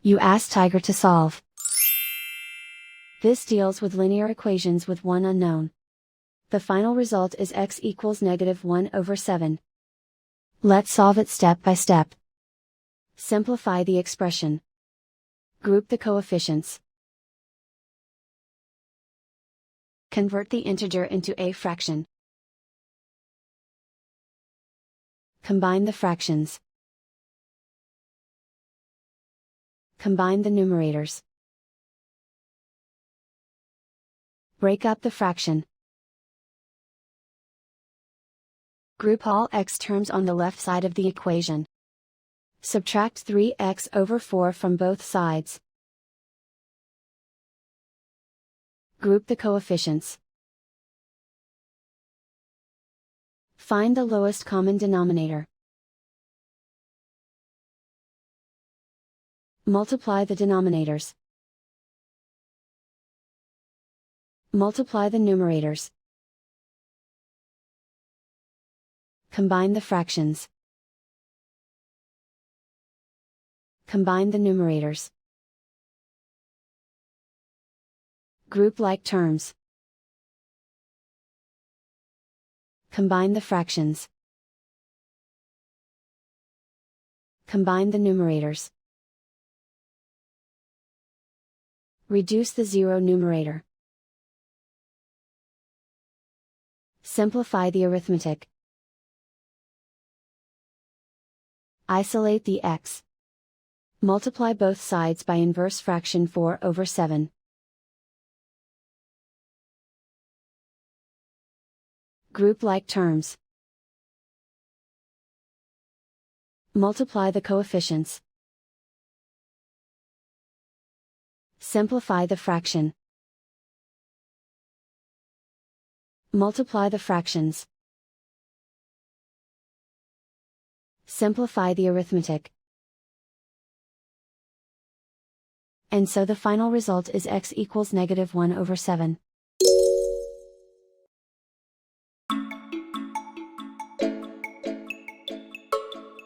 You ask Tiger to solve. This deals with linear equations with one unknown. The final result is x equals -1/7. Let's solve it step by step. Simplify the expression. Group the coefficients. Convert the integer into a fraction. Combine the fractions. Combine the numerators. Break up the fraction. Group all x terms on the left side of the equation. Subtract 3x/4 from both sides. Group the coefficients. Find the lowest common denominator. Multiply the denominators. Multiply the numerators. Combine the fractions. Combine the numerators. Group like terms. Combine the fractions. Combine the numerators. Reduce the zero numerator. Simplify the arithmetic. Isolate the x. Multiply both sides by inverse fraction 4/7. Group like terms. Multiply the coefficients. Simplify the fraction. Multiply the fractions. Simplify the arithmetic. And so the final result is x equals -1/7.